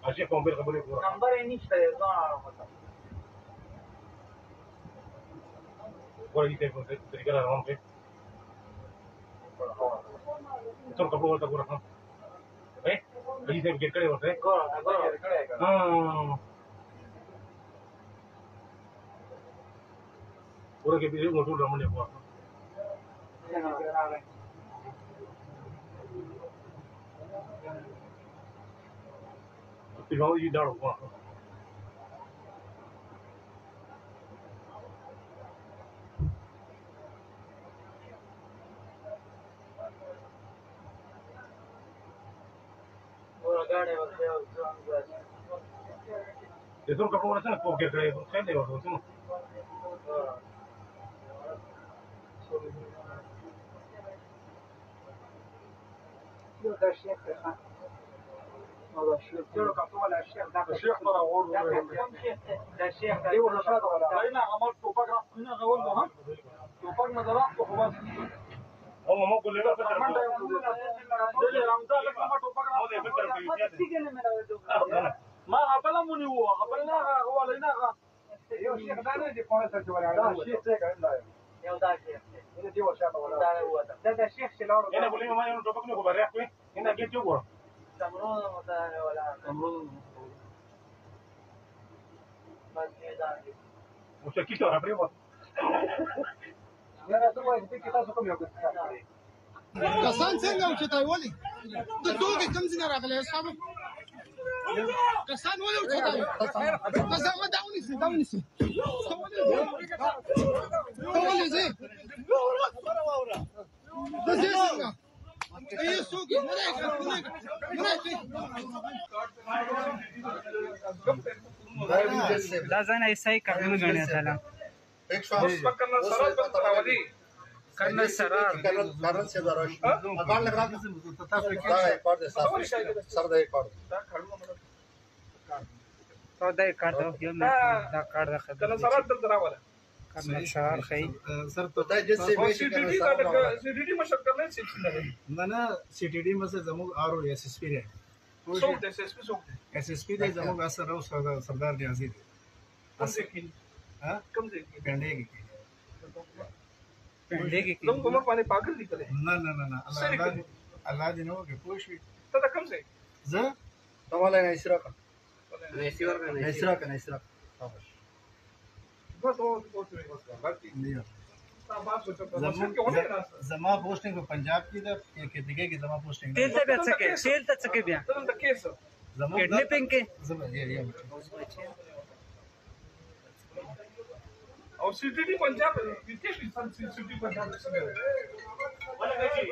Así con ver خبرې ګوره نمبر یې نشته ځان راوړم ګوره دې په طریقه روان شي څوک په ورته ګوره ها دې څه کې کړي ورته ګوره کړی ګوره کې دې موټر روانې ګوره Thì nó đi đâu quá. Itu kan kamu rasa kok kira itu saya lewat itu. Yo da Sheikh Khan. والله الشيخ يقول لك ولا الشيخ ده الشيخ ترى غور ده الشيخ ده يقول لك هنا عملت توفاق هنا غول ده ها توفاق ما ضربته خلاص هم ما كل ده فكر ده اللي رمضان لك ما توفاق هو ده فكر في ما قبلموني هو قبلنا هو لنا يا شيخ ده انا دي قناه الجوال على الشيخ ده عنده يا ده شيخ هنا دي وشاطه ولا ده هو ده الشيخ شلون هنا بقول لهم ما ينو توفاق نكو بريح هنا جيت جوه تمرون مثلا ولا تمرون بس كده وشكيته على بريمه لا ته وایي چې تاسو کوم یو کسان څنګه اوچتای ولي د دوی کم ځای راغلی صاحب کسان ولي اوچتای کسان ما داوني سي ولي زي د زه څنګه ايه سوقي دا ځان ایسای کارونه غنیا تعالی کرنل سرار کرنل سے دراش اگان لگ رہا سر دے کارڈ تو دای کارت یو دا کارت دا خدمت کرنل سرار دل دراواله کرنل سرار خی سر تو دای جس سے سی ڈی ڈی مشق کرنے سے نه سی ټي ډي مسه زموږ ار او اس اس پی دی څوک د اس پی څوک اس اس پی دی زموږ اثر او سردار نیازي دی کوم ځای ها کوم ځای پنده کې پنده کې کوم کومه باندې پاګل لیکل نه الله دې نو کې پوښوي ته دا کوم ځای زه تماله نه اسرا کا بس وہ غلطی نه بات سوچو کہ ہونے کا زما پوسټینګ په پنجاب کې ده کې دغه کې زما پوسټینګ تیل ته بیا څه کې تیل ته څه کې بیا ته د کیس زما کډنیپینګ کې زما یې او سی ڈی ڈی پنجاب کې سی ڈی پنجاب څنګه ولا شيء.